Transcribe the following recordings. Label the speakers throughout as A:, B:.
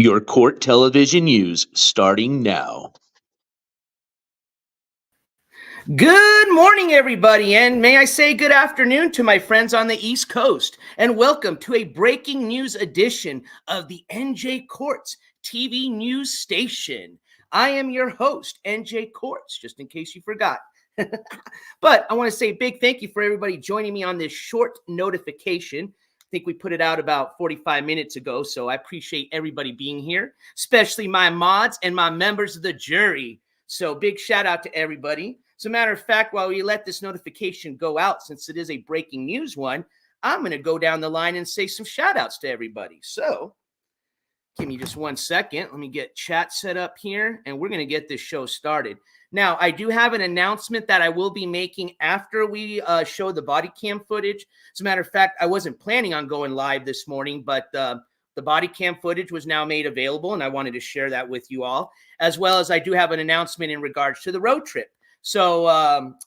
A: Your court television news starting now.
B: Good morning, everybody, and may I say good afternoon to my friends on the East Coast, and welcome to a breaking news edition of the NJCourts TV news station. I am your host, NJCourts, just in case you forgot. But I want to say a big thank you for everybody joining me on this short notification. I think we put it out about 45 minutes ago, so I appreciate everybody being here, especially my mods and my members of the jury. So big shout out to everybody. As a matter of fact, while we let this notification go out, since it is a breaking news one, I'm going to go down the line and say some shout outs to everybody. So give me just 1 second. Let me get chat set up here, and we're going to get this show started. Now, I do have an announcement that I will be making after we show the body cam footage. As a matter of fact, I wasn't planning on going live this morning, but the body cam footage was now made available, and I wanted to share that with you all, as well as I do have an announcement in regards to the road trip. So,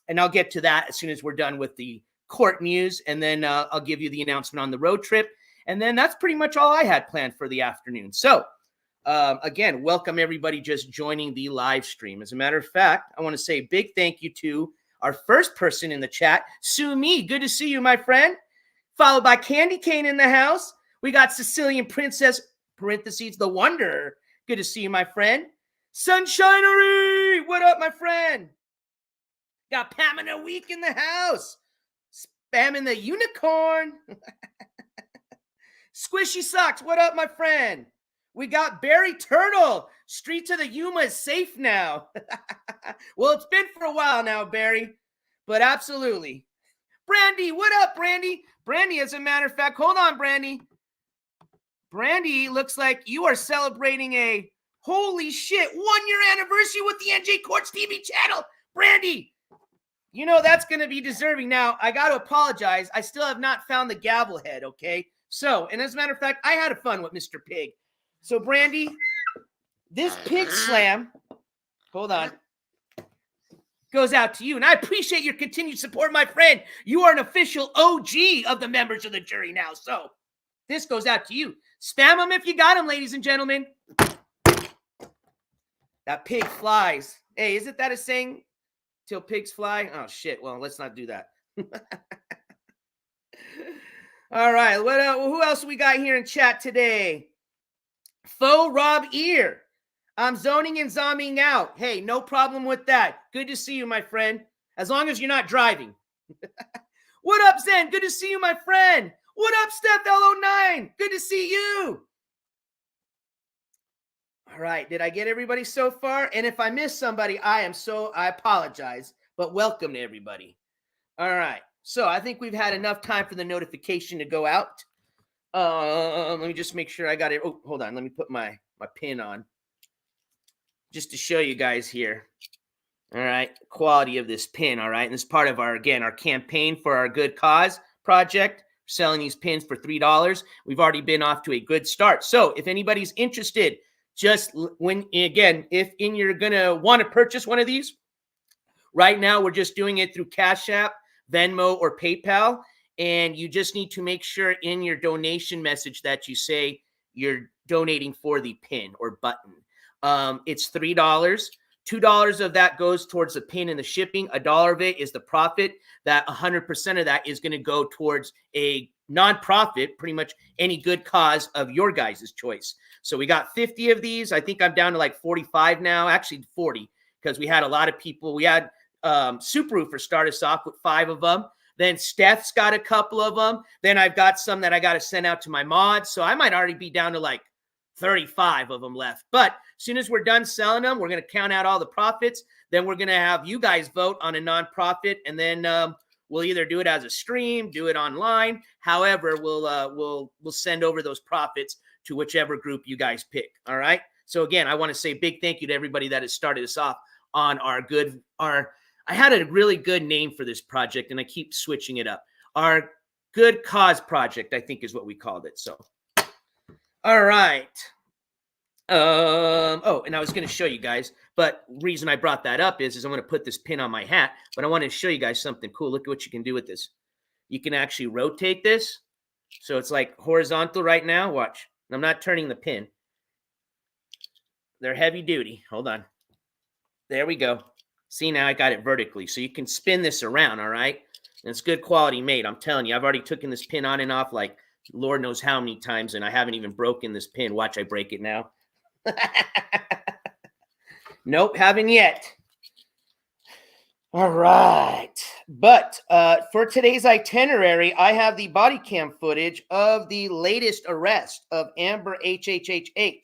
B: and I'll get to that as soon as we're done with the court news, and then I'll give you the announcement on the road trip. And then that's pretty much all I had planned for the afternoon. So, again, welcome everybody just joining the live stream. As a matter of fact, I want to say a big thank you to our first person in the chat, Sue Me. Good to see you, my friend. Followed by Candy Cane in the house. We got Sicilian Princess, parentheses, the Wanderer. Good to see you, my friend. Sunshinery, what up, my friend? Got Pamela Week in the house. Spamming the unicorn. Squishy Socks, what up, my friend? We got Barry Turtle. Street to the Yuma is safe now. Well, it's been for a while now, Barry. But absolutely. Brandy, what up, Brandy? Brandy, as a matter of fact, hold on, Brandy. Brandy, looks like you are celebrating a holy shit 1-year anniversary with the NJCourts TV channel. Brandy, you know that's going to be deserving. Now, I got to apologize. I still have not found the gavel head, okay? So, and as a matter of fact, I had fun with Mr. Pig. So, Brandy, this pig slam, hold on, goes out to you. And I appreciate your continued support, my friend. You are an official OG of the members of the jury now. So, this goes out to you. Spam them if you got them, ladies and gentlemen. That pig flies. Hey, isn't that a saying? Till pigs fly? Oh, shit. Well, let's not do that. All right. Who else we got here in chat today? Faux Rob Ear. I'm zoning and zombing out. Hey, no problem with that. Good to see you, my friend. As long as you're not driving. What up, Zen? Good to see you, my friend. What up, Steph L09? Good to see you. All right, did I get everybody so far? And if I missed somebody, I apologize, but welcome to everybody. All right, so I think we've had enough time for the notification to go out. Let me just make sure I got it. Oh, hold on, let me put my pin on just to show you guys here. All right, quality of this pin, all right? And this is part of our campaign for our Good Cause project, selling these pins for $3. We've already been off to a good start. So if anybody's interested, just when, again, if you're going to want to purchase one of these, right now we're just doing it through Cashapp, Venmo, or PayPal. And you just need to make sure in your donation message that you say you're donating for the pin or button. It's $3. $2 of that goes towards the pin and the shipping. $1 of it is the profit. That 100% of that is going to go towards a nonprofit, pretty much any good cause of your guys' choice. So we got 50 of these. I think I'm down to like 45 now, actually 40, because we had a lot of people. We had Subaru for start us off with 5 of them. Then Steph's got a couple of them. Then I've got some that I got to send out to my mods. So I might already be down to like 35 of them left. But as soon as we're done selling them, we're going to count out all the profits. Then we're going to have you guys vote on a nonprofit. And then we'll either do it as a stream, do it online. However, we'll send over those profits to whichever group you guys pick. All right. So again, I want to say a big thank you to everybody that has started us off on I had a really good name for this project and I keep switching it up. Our Good Cause Project, I think is what we called it. So, all right. Oh, and I was going to show you guys, but reason I brought that up is I'm going to put this pin on my hat, but I wanted to show you guys something cool. Look at what you can do with this. You can actually rotate this. So it's like horizontal right now. Watch. I'm not turning the pin. They're heavy duty. Hold on. There we go. See, now I got it vertically. So you can spin this around, all right? And it's good quality made. I'm telling you, I've already taken this pin on and off like Lord knows how many times, and I haven't even broken this pin. Watch, I break it now. Nope, haven't yet. All right. But for today's itinerary, I have the body cam footage of the latest arrest of Amberhhhh.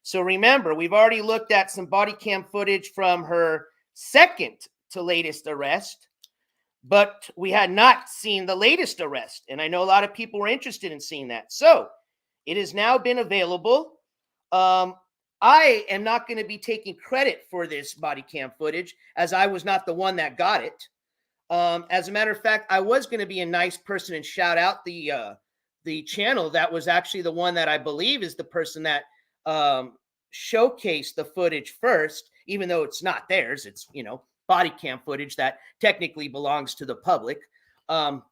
B: So remember, we've already looked at some body cam footage from her second to latest arrest, but we had not seen the latest arrest. And I know a lot of people were interested in seeing that. So it has now been available. I am not going to be taking credit for this body cam footage, as I was not the one that got it. As a matter of fact, I was going to be a nice person and shout out the channel that was actually the one that I believe is the person that showcased the footage first, even though it's not theirs. It's, body cam footage that technically belongs to the public, the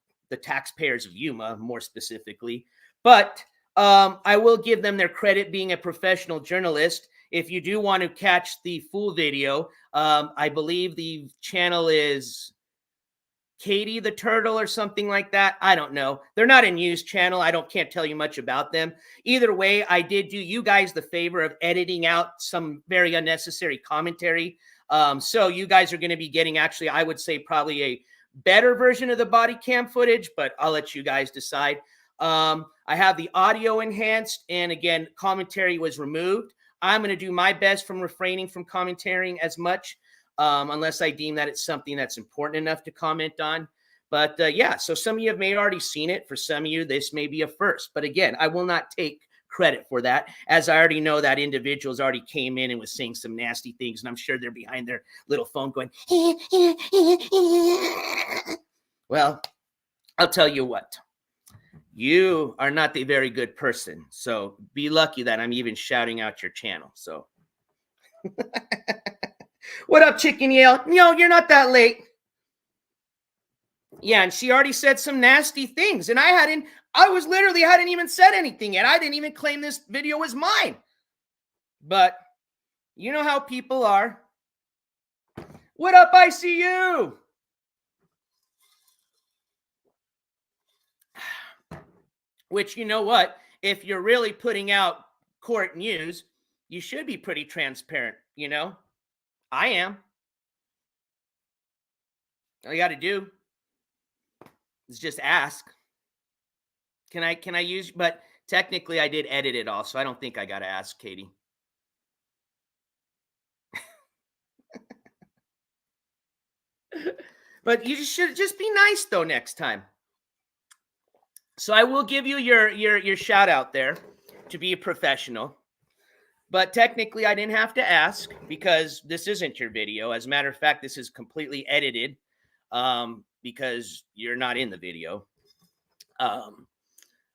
B: taxpayers of Yuma, more specifically. But I will give them their credit being a professional journalist. If you do want to catch the full video, I believe the channel is Katie the Turtle or something like that. I don't know. They're not a news channel. Can't tell you much about them. Either way, I did do you guys the favor of editing out some very unnecessary commentary. So you guys are going to be getting, actually, I would say probably a better version of the body cam footage, but I'll let you guys decide. I have the audio enhanced, and again, commentary was removed. I'm going to do my best from refraining from commentating as much, unless I deem that it's something that's important enough to comment on. But yeah, so some of you may have already seen it. For some of you, this may be a first. But again, I will not take credit for that, as I already know that individuals already came in and was saying some nasty things, and I'm sure they're behind their little phone going, well, I'll tell you what. You are not a very good person, so be lucky that I'm even shouting out your channel. So, what up, Chicken Yale? No, you're not that late. Yeah, and she already said some nasty things, and I hadn't even said anything yet. I didn't even claim this video was mine. But you know how people are. What up, ICU? Which, you know what? If you're really putting out court news, you should be pretty transparent, I am. All you got to do is just ask. Can I use, but technically I did edit it all, so I don't think I got to ask, Katie. But you should just be nice, though, next time. So I will give you your shout out there to be a professional. But technically, I didn't have to ask because this isn't your video. As a matter of fact, this is completely edited because you're not in the video.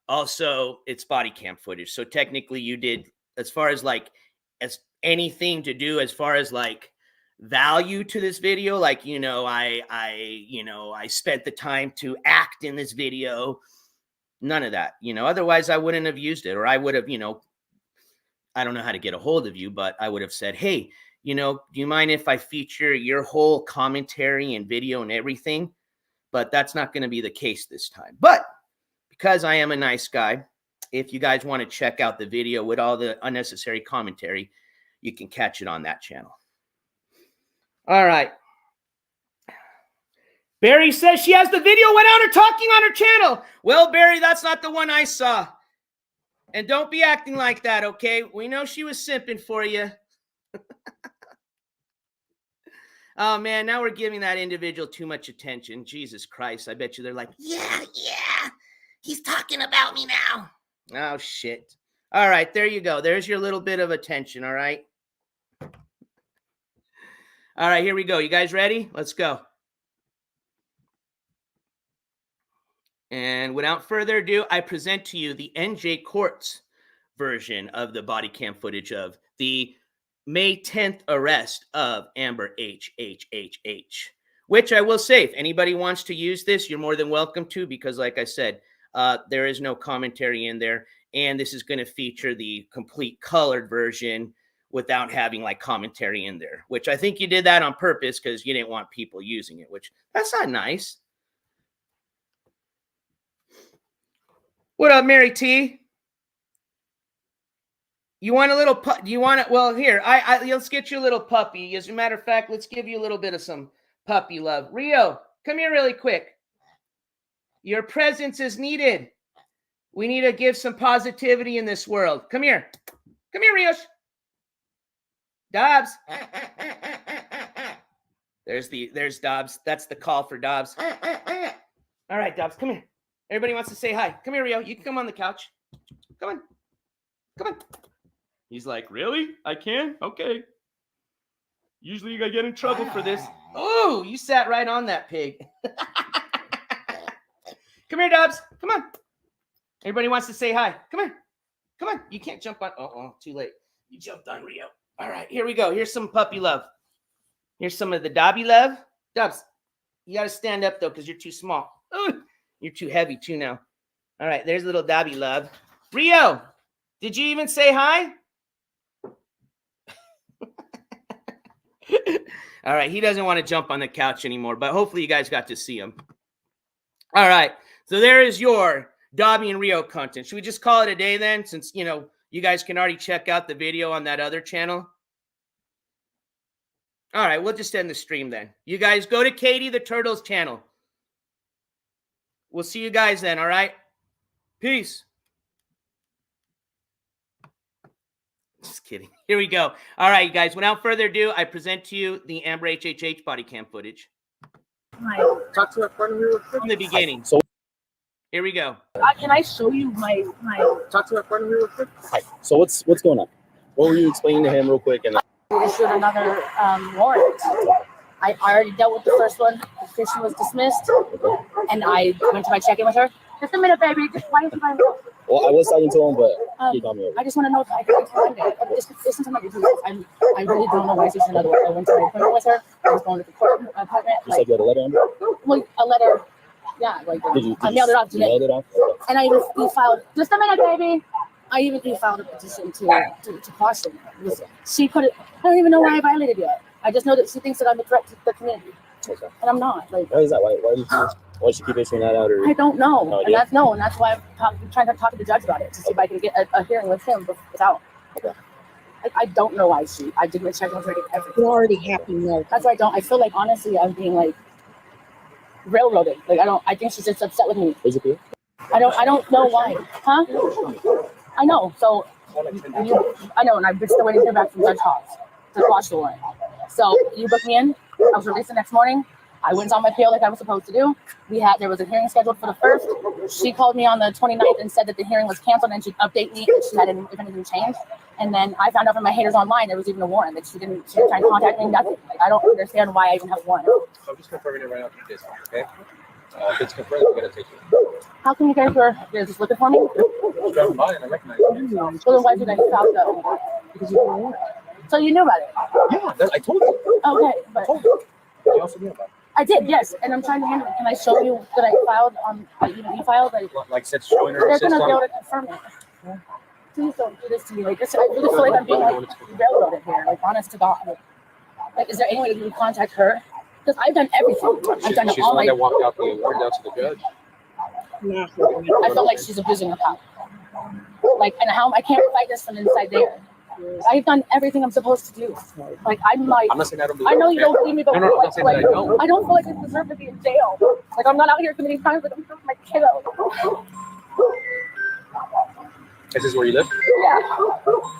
B: Also, it's body cam footage. So technically, you did, as far as as anything to do as far as value to this video, I spent the time to act in this video. None of that, otherwise I wouldn't have used it, or I would have, I don't know how to get a hold of you, but I would have said, hey, do you mind if I feature your whole commentary and video and everything? But that's not going to be the case this time. But because I am a nice guy, if you guys want to check out the video with all the unnecessary commentary, you can catch it on that channel. All right. Barry says she has the video without her talking on her channel. Well, Barry, that's not the one I saw. And don't be acting like that, okay? We know she was simping for you. Oh, man, now we're giving that individual too much attention. Jesus Christ, I bet you they're like, yeah, he's talking about me now. Oh, shit. All right, there you go. There's your little bit of attention, all right? All right, here we go. You guys ready? Let's go. And without further ado, I present to you the NJCourts version of the body cam footage of the May 10th arrest of Amberhhhh, which I will say, if anybody wants to use this, you're more than welcome to, because like I said, there is no commentary in there. And this is going to feature the complete colored version without having like commentary in there, which I think you did that on purpose because you didn't want people using it, which that's not nice. What up, Mary T? You want a little do you want it? Well, here, let's get you a little puppy. As a matter of fact, let's give you a little bit of some puppy love. Rio, come here really quick. Your presence is needed. We need to give some positivity in this world. Come here. Come here, Rios. Dobbs. There's Dobbs. That's the call for Dobbs. All right, Dobbs, come here. Everybody wants to say hi. Come here, Rio. You can come on the couch. Come on. Come on. He's like, really? I can? Okay. Usually you gotta get in trouble for this. Oh, you sat right on that pig. Come here, Dobbs. Come on. Everybody wants to say hi. Come here. Come on. You can't jump on. Oh, too late. You jumped on Rio. All right, here we go. Here's some puppy love. Here's some of the Dobby love. Dobbs, you got to stand up, though, because you're too small. Ooh, you're too heavy, too, now. All right, there's little Dobby love. Rio, did you even say hi? All right, he doesn't want to jump on the couch anymore, but hopefully you guys got to see him. All right, so there is your Dobby and Rio content. Should we just call it a day then, since, you know, you guys can already check out the video on that other channel? All right, we'll just end the stream then. You guys go to Katie the Turtle's channel. We'll see you guys then, all right? Peace. Just kidding. Here we go. All right, you guys, without further ado, I present to you the Amberhhh body cam footage.
C: Talk to our friend real quick.
B: From the beginning.
C: So
B: here we go.
D: Can I show you my?
C: Talk to our friend real quick. Hi. So what's going on? What were you explaining to him real quick? And
D: We issued another warrant. I already dealt with the first one. The petition was dismissed, and I went to my check-in with her. Just a minute, baby. Just why is my
C: well, I was talking to him, but he got me over.
D: I just want to know if I can find it. This is my business. I really don't know why she's another one. I went to my appointment with her. I was going to the court apartment.
C: Just like you had a letter on it?
D: Well, a letter. Yeah, like I mailed it off today.
C: Mailed it off? Okay.
D: And I even e-filed. Just a minute, baby. I even e-filed a petition to caution. She put it. I don't even know why I violated it. I just know that she thinks that I'm a threat to the community,
C: Okay.
D: and I'm not. Like,
C: Why is that? Why did she keep issuing that out? Or
D: I don't know,
C: no
D: and
C: idea?
D: that's why I'm trying to talk to the judge about it to see if I can get a hearing with him without.
C: Okay.
D: I don't know why I didn't check with her everything.
E: You already happy now.
D: That's why I don't. I feel like honestly I'm being like railroaded. Like I think she's just upset with me.
C: Is it clear?
D: I don't know why. Huh? I know. So I know, and I'm still waiting to hear back from Judge Hawes to quash the warrant. So you booked me in. I was released the next morning. I went on my appeal like I was supposed to do. There was a hearing scheduled for the 1st. She called me on the 29th and said that the hearing was canceled and she'd update me if anything changed. And then I found out from my haters online there was even a warrant that she didn't try to contact me, nothing. Like, I don't understand why I even have a warrant.
F: So I'm just confirming it right after this, okay? If it's confirmed, we're gonna take it.
D: How come you guys were just looking for me?
F: I'm driving by and I recognize it.
D: So then why did you guys stop though?
F: Because you didn't want it.
D: So you knew about it?
F: Yeah, I told you.
D: Okay, but
F: You also knew about it.
D: I did, yes, and I'm trying to handle it. Can I show you that I filed on, you filed?
F: Like said, showing her
D: They're
F: system.
D: gonna be able to confirm it. Please don't do this to me. Like this, I really feel like I'm being like railroaded here. Like honest to God. Like, is there any way that you can contact her? Because I've done everything. I've done
F: She's the
D: all
F: one
D: my.
F: that walked out the award down to the judge.
D: I felt like she's abusing her power. Like, and how I can't fight this from inside there. I've done everything I'm supposed to do. Like I'm like.
F: I'm not saying I don't believe
D: I know
F: it,
D: you
F: okay?
D: don't believe me, but
F: No, I'm not saying that I don't.
D: I don't feel like I deserve to be in jail. Like I'm not out here committing crimes, but I'm for my kiddo.
F: Is this where you live?
D: Yeah.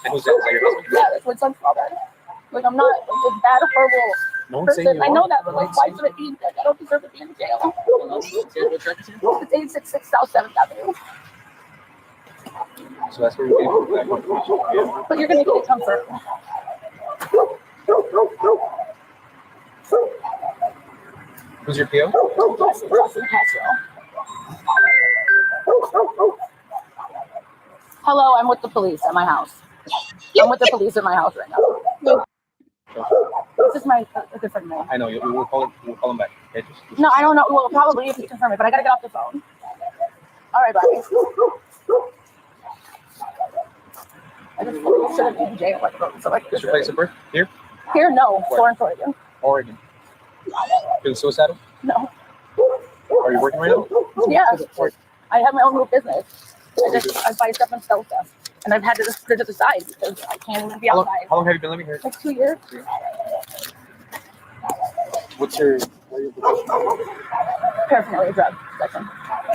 F: And who's that? Is that your husband?
D: Yeah, that's what some call that. Like I'm not like a bad, horrible
F: No one's saying
D: person.
F: you
D: I know
F: are.
D: that, but like why should it be? I don't deserve to be in jail.
F: Okay, what track is it?
D: It's 866 South 7th Avenue.
F: So that's where you're getting that confirmation. Yeah.
D: But you're gonna get it comfort.
F: Who's your PO?
D: Justin Castro. Hello, I'm with the police at my house. I'm with the police at my house right now. This is a different name.
F: I know. We'll call him back. Okay, just
D: No, I don't know. Well, probably if you confirm it, but I gotta get off the phone. All right, bye. I just should have been in jail. So like,
F: What's your place of birth? Here?
D: here, no, Florence, Oregon.
F: Oregon. Feeling suicidal?
D: No.
F: Are you working right now?
D: Yeah. I have my own little business. I buy stuff and sell stuff. And I've had to just put it to the side because I can't even be outside.
F: How long have you been living here?
D: Like 2 years.
F: What's your profession?
D: Paraphernalia drug possession.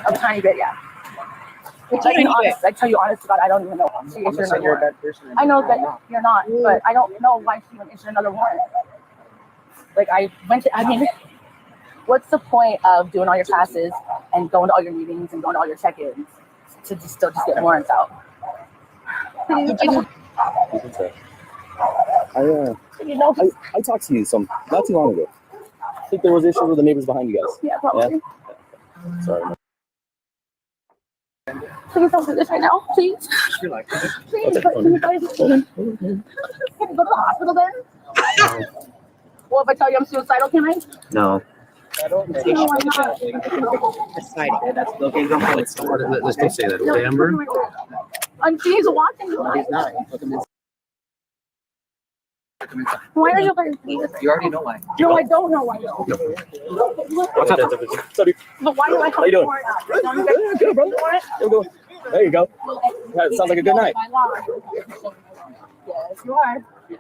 D: A tiny bit, yeah. I tell you honest to God, I don't even know. She
F: I'm
D: issued
F: not saying
D: another
F: you're a
D: warrant.
F: bad person.
D: I know that you're not, but I don't know why she even issued another warrant. Like what's the point of doing all your classes and going to all your meetings and going to all your check-ins to still get warrants out?
C: I talked to you not too long ago. I think there was issues with the neighbors behind you guys.
D: Yeah, probably.
C: Yeah? Sorry.
D: Please don't do this right now, please.
F: Relax.
D: Please, can you guys can you go to the hospital then? Well, if I tell you I'm suicidal, can I?
C: No.
D: No, I'm not.
F: Let's don't say that, okay, Amber?
D: He's watching you.
F: He's not. Look him inside.
D: Why are you guys doing this?
F: You already know why.
D: No, I don't know why.
C: What's up?
D: But why do I have
C: How you doing?
D: warrant out?
C: Good, bro. There you go. That sounds like a good night.
D: Yes, you are.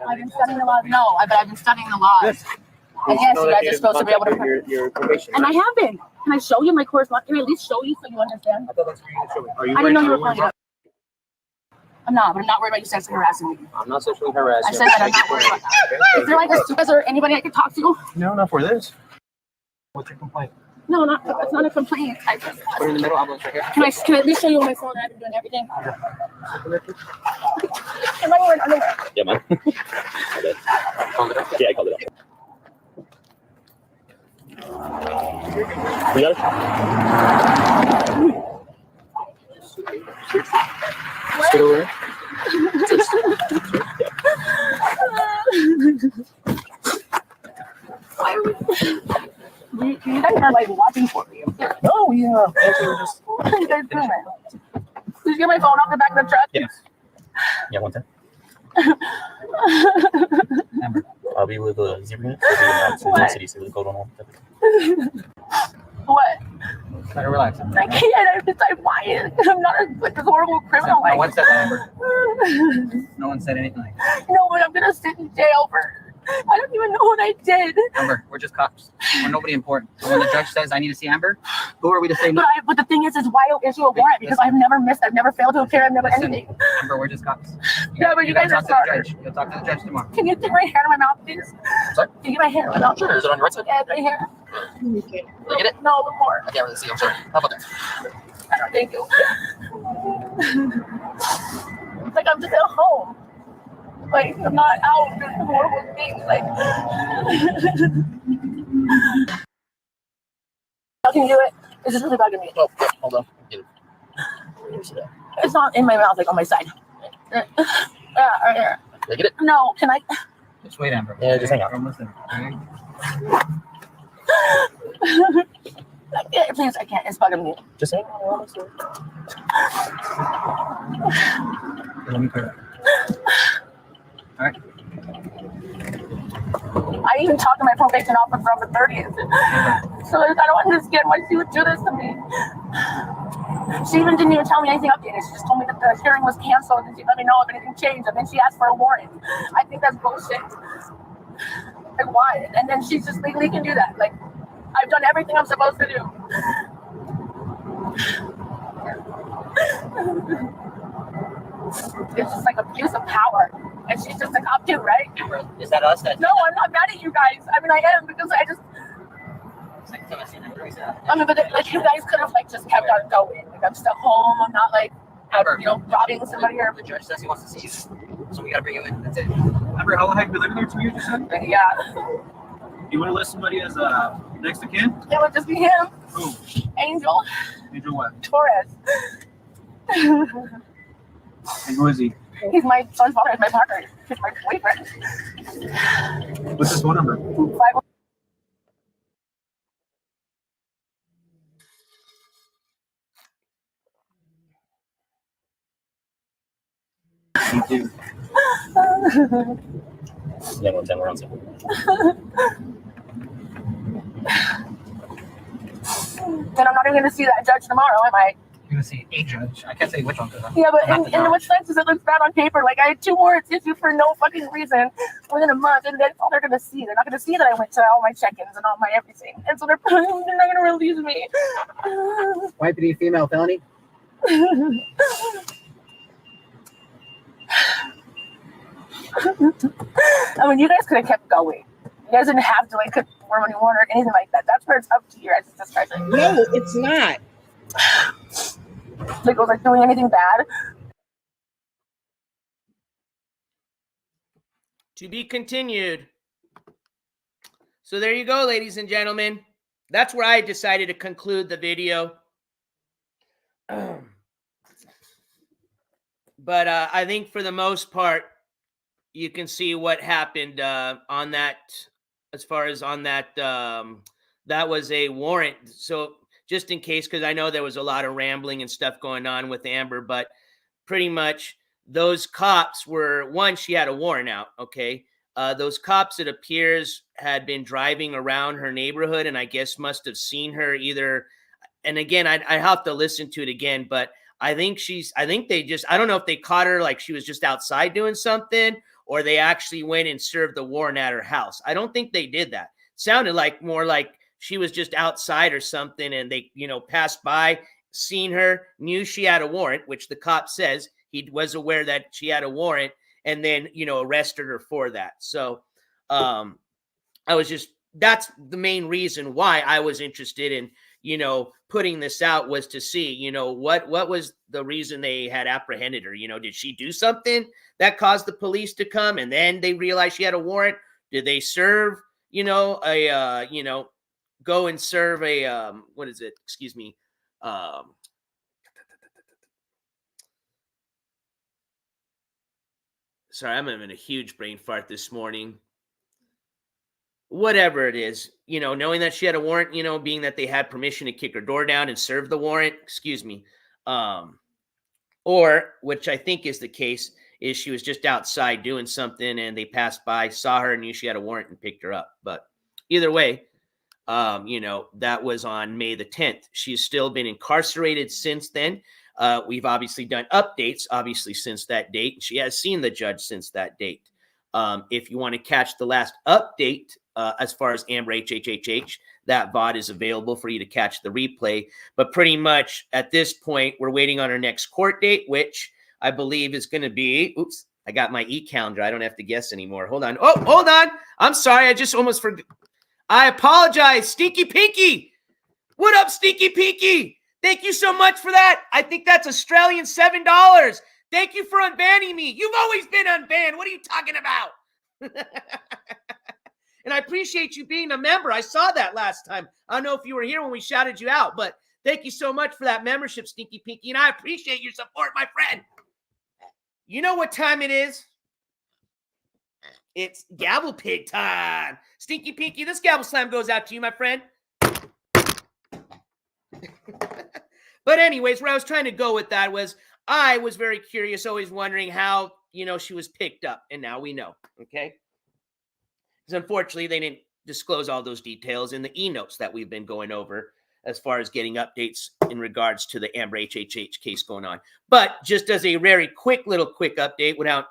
D: I've been studying a lot. No, but I've been studying a lot.
C: Yes.
D: And yes, you guys are supposed to be able to.
C: Your probation.
D: And I have been. Can I show you my correspondence? Can I at least show you so you understand?
F: I thought that's what you show me. Are you
D: I didn't know you were
F: worried?
D: calling it up. I'm not, but I'm not worried about you sexually harassing me.
F: I'm not sexually harassing.
D: I said that I'm not worried about that. Is there like is there anybody I could talk to?
F: No, not for this. What's your complaint?
D: No, that's not a complaint. I just,
F: Put it in the middle. I'm right here.
D: can I at least show you on my phone that I've been doing everything? Am I wearing underwear?
C: Yeah, man. Yeah, I called it up. You got it? Sit over.
D: You guys are like watching for me.
C: Oh, yeah.
D: What are you guys doing? Did you get my phone off the back of the truck?
C: Yes. Yeah, 110. I'll be with the zebra unit. So the city, so the code on.
D: What?
F: Try to relax.
D: I can't. I'm lying. I'm not like this horrible criminal.
F: No one said that, Amber. No one said anything like that.
D: No, but I'm gonna sit in jail for. I don't even know what I did.
F: Amber, we're just cops. We're nobody important. So when the judge says I need to see Amber, who are we to say no?
D: But the thing is why don't issue a warrant? Because I've never missed. I've never failed to appear. I've never
F: Listen,
D: anything.
F: Amber, we're just cops.
D: Yeah, but you guys are
F: talk to the
D: smart.
F: judge. You'll talk to the judge tomorrow.
D: Can you take my hair to my mouth, please?
F: Sorry?
D: Can you get my hair to my mouth?
C: Sure, is it on your right side?
D: Yeah, my hair.
F: Did you get it?
D: No, more.
F: I can't really see. I'm sorry. How about that?
D: Thank you. Like I'm just at home. Like I'm not out doing horrible things. Like how can you do it? This is really bugging me.
C: Oh, yeah, hold on. Get it. Let me see that.
D: It's not in my mouth, like on my side. Right here.
C: Did I get it?
D: No, can I?
F: Just wait, Amber.
C: Yeah, just hang out.
F: I'm listening. Okay?
D: Yeah, please, I can't. It's bugging me.
C: Just hang out.
F: Let me clear it. All right.
D: I even talked to my probation officer on the 30th. So I don't understand why she would do this to me. She even didn't even tell me anything updated. She just told me that the hearing was canceled and she let me know if anything changed. And then she asked for a warrant. I think that's bullshit. Like, why? And then she just legally can do that. Like, I've done everything I'm supposed to do. It's just like abuse of power. And she's just a cop too, right?
F: Is that us?
D: No, I'm not mad at you guys. I mean, I am because I just. I mean, but like you guys could have like just kept on going. Like I'm still home. I'm not like
F: Amber,
D: robbing somebody or.
F: The judge says he wants to see you, so we gotta bring you in. That's it. Amber, how long have you been living there? 2 years, you said?
D: Yeah.
E: You want to list somebody as next of kin?
D: It would just be him.
E: Who?
D: Angel
E: Angel what?
D: Torres.
E: And who is he?
D: He's my son's father. He's my partner. He's my boyfriend.
E: What's his phone number?
D: 5.
E: do.
C: Yeah, no, 10 rounds.
D: Then I'm not even going to see that judge tomorrow, am I?
E: You're gonna see a judge. I can't say which one.
D: Yeah, but in what sense does it look bad on paper? Like, I had 2 warrants issued for no fucking reason within a month, and that's all they're gonna see. They're not gonna see that I went to all my check-ins and all my everything, and so they're not gonna release me.
E: YPD female felony.
D: I mean, you guys could have kept going. You guys didn't have to, like, perform any warrant or anything like that. That's where it's up to you guys' discretion.
B: No, it's not.
D: Like, was I doing anything bad?
B: To be continued. So there you go, ladies and gentlemen. That's where I decided to conclude the video. But I think for the most part, you can see what happened on that, as far as on that, that was a warrant. So just in case, because I know there was a lot of rambling and stuff going on with Amber, but pretty much those cops were, one, she had a warrant out, okay? Those cops, it appears, had been driving around her neighborhood and I guess must have seen her either, and again, I have to listen to it again, but I think they just, I don't know if they caught her like she was just outside doing something or they actually went and served the warrant at her house. I don't think they did that. It sounded like more like she was just outside or something and they, passed by, seen her, knew she had a warrant, which the cop says he was aware that she had a warrant, and then, arrested her for that. So that's the main reason why I was interested in, putting this out, was to see, what was the reason they had apprehended her? Did she do something that caused the police to come and then they realized she had a warrant? Did they serve, go and serve a, what is it? Excuse me. Sorry, I'm having a huge brain fart this morning. Whatever it is, knowing that she had a warrant, being that they had permission to kick her door down and serve the warrant, excuse me. Or, which I think is the case, is she was just outside doing something and they passed by, saw her, knew she had a warrant and picked her up. But either way, that was on May the 10th. She's still been incarcerated since then. We've obviously done updates, since that date. She has seen the judge since that date. If you want to catch the last update, as far as Amberhhh, that VOD is available for you to catch the replay. But pretty much at this point, we're waiting on our next court date, which I believe is going to be, oops, I got my e-calendar. I don't have to guess anymore. Hold on. Oh, hold on. I'm sorry. I just almost forgot. I apologize. Stinky Pinky. What up, Stinky Pinky? Thank you so much for that. I think that's Australian $7. Thank you for unbanning me. You've always been unbanned. What are you talking about? And I appreciate you being a member. I saw that last time. I don't know if you were here when we shouted you out, but thank you so much for that membership, Stinky Pinky. And I appreciate your support, my friend. You know what time it is? It's Gavel Pig time. Stinky Pinky, this Gavel Slam goes out to you, my friend. But anyways, where I was trying to go with that was, I was very curious, always wondering how, she was picked up. And now we know, okay? Because unfortunately, they didn't disclose all those details in the e-notes that we've been going over as far as getting updates in regards to the Amberhhh case going on. But just as a very quick update without,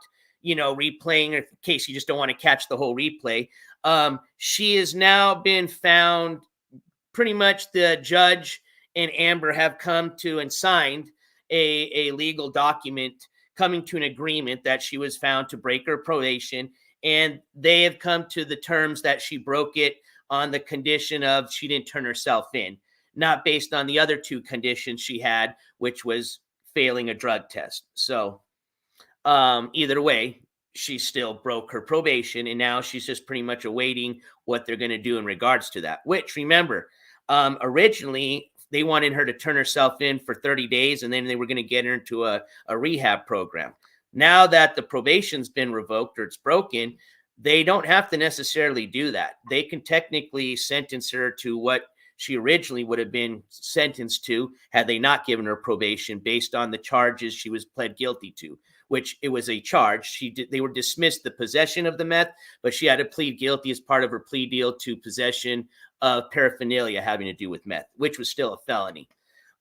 B: replaying, or in case you just don't want to catch the whole replay, she has now been found, pretty much the judge and Amber have come to and signed a legal document coming to an agreement that she was found to break her probation, and they have come to the terms that she broke it on the condition of she didn't turn herself in, not based on the other 2 conditions she had, which was failing a drug test. So either way, she still broke her probation, and now she's just pretty much awaiting what they're going to do in regards to that, which, remember, originally they wanted her to turn herself in for 30 days, and then they were going to get her into a rehab program. Now that the probation's been revoked or it's broken, they don't have to necessarily do that. They can technically sentence her to what she originally would have been sentenced to had they not given her probation based on the charges she was pled guilty to, which it was a charge. They were dismissed the possession of the meth, but she had to plead guilty as part of her plea deal to possession of paraphernalia having to do with meth, which was still a felony.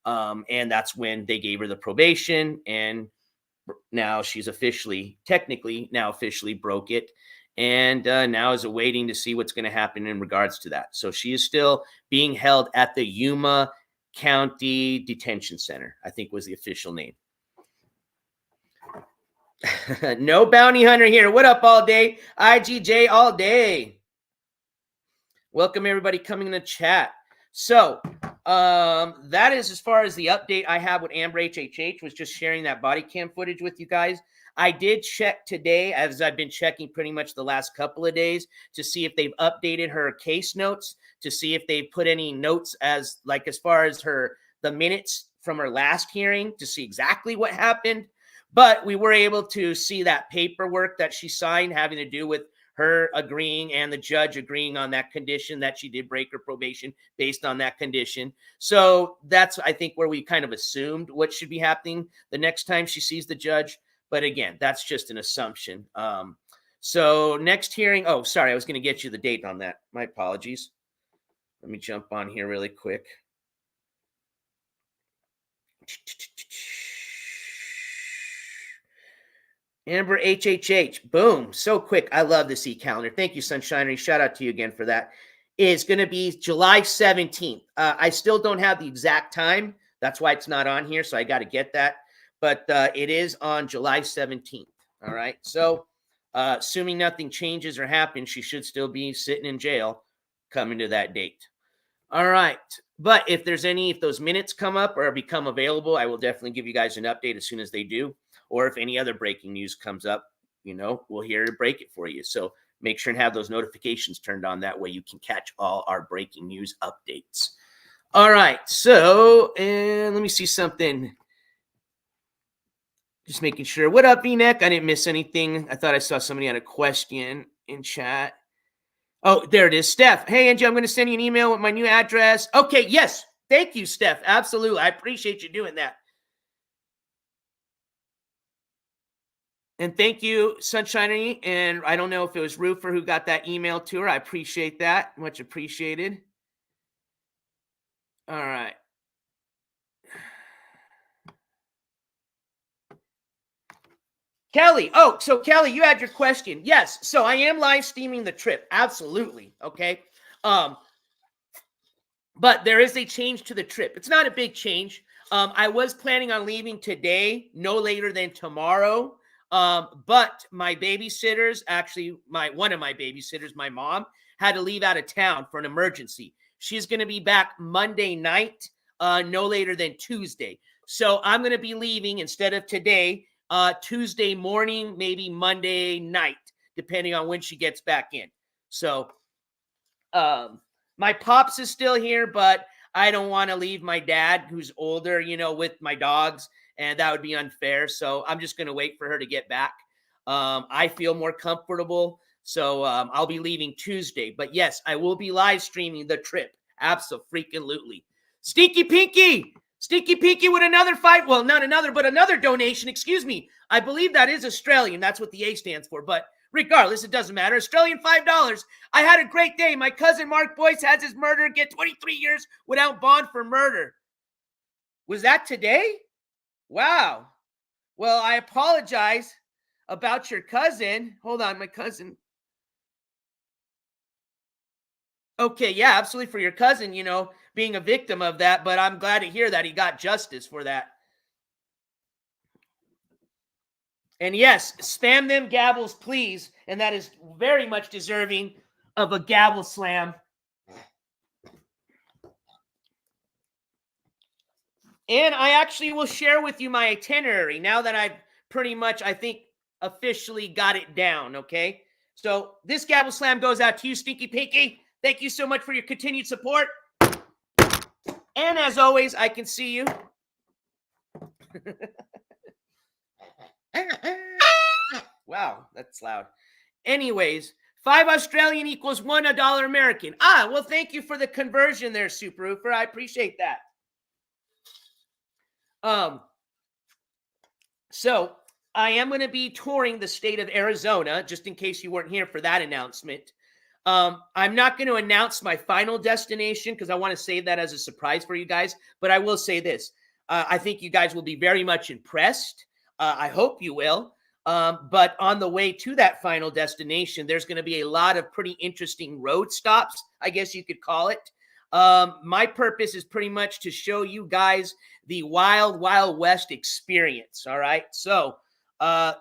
B: And that's when they gave her the probation, and now she's technically broke it, and now is awaiting to see what's going to happen in regards to that. So she is still being held at the Yuma County Detention Center, I think was the official name. No bounty hunter here. What up all day? IGJ all day. Welcome everybody coming in the chat. So that is as far as the update I have with Amberhhh. Was just sharing that body cam footage with you guys. I did check today, as I've been checking pretty much the last couple of days, to see if they've updated her case notes, to see if they've put any notes as far as the minutes from her last hearing, to see exactly what happened. But we were able to see that paperwork that she signed having to do with her agreeing and the judge agreeing on that condition that she did break her probation based on that condition. So that's, I think, where we kind of assumed what should be happening the next time she sees the judge. But again, that's just an assumption. So next hearing, oh, sorry, I was going to get you the date on that. My apologies. Let me jump on here really quick. Amberhhh, boom, so quick. I love this e-calendar. Thank you, Sunshinery. Shout out to you again for that. It's going to be July 17th. I still don't have the exact time. That's why it's not on here, so I got to get that. But it is on July 17th. All right. So assuming nothing changes or happens, she should still be sitting in jail coming to that date. All right. But if those minutes come up or become available, I will definitely give you guys an update as soon as they do. Or if any other breaking news comes up, we'll here to break it for you. So make sure and have those notifications turned on. That way you can catch all our breaking news updates. All right. So, and let me see something. Just making sure. What up, V-Neck? I didn't miss anything. I thought I saw somebody had a question in chat. Oh, there it is. Steph. Hey, Angie, I'm going to send you an email with my new address. Okay, yes. Thank you, Steph. Absolutely. I appreciate you doing that. And thank you, Sunshiny. And I don't know if it was Roofer who got that email to her. I appreciate that. Much appreciated. All right. Kelly. Oh, so Kelly, you had your question. Yes. So I am live streaming the trip. Absolutely. Okay. But there is a change to the trip. It's not a big change. I was planning on leaving today, no later than tomorrow. But my babysitters, actually one of my babysitters, my mom, had to leave out of town for an emergency. She's going to be back Monday night, no later than Tuesday. So I'm going to be leaving instead of today, Tuesday morning, maybe Monday night, depending on when she gets back in. So my pops is still here, but I don't want to leave my dad, who's older, with my dogs, and that would be unfair. So I'm just going to wait for her to get back. I feel more comfortable, so I'll be leaving Tuesday. But yes, I will be live streaming the trip. Absolutely. Stinky Pinky with another fight. Well, not another, but another donation. Excuse me. I believe that is Australian. That's what the A stands for. But regardless, it doesn't matter. Australian $5. I had a great day. My cousin Mark Boyce has his murder get 23 years without bond for murder. Was that today? Wow. Well, I apologize about your cousin. Hold on, my cousin. Okay, yeah, absolutely, for your cousin, being a victim of that, but I'm glad to hear that he got justice for that. And yes, spam them gavels, please. And that is very much deserving of a gavel slam. And I actually will share with you my itinerary now that I've pretty much, I think, officially got it down, okay? So this gavel slam goes out to you, Stinky Pinky. Thank you so much for your continued support. And as always, I can see you. Wow, that's loud. Anyways, 5 Australian equals $1 American. Ah, well, thank you for the conversion there, Super Roofer. I appreciate that. So I am going to be touring the state of Arizona, just in case you weren't here for that announcement. I'm not going to announce my final destination because I want to save that as a surprise for you guys. But I will say this. I think you guys will be very much impressed. I hope you will. But on the way to that final destination, there's going to be a lot of pretty interesting road stops, I guess you could call it. My purpose is pretty much to show you guys the Wild Wild West experience. All right. So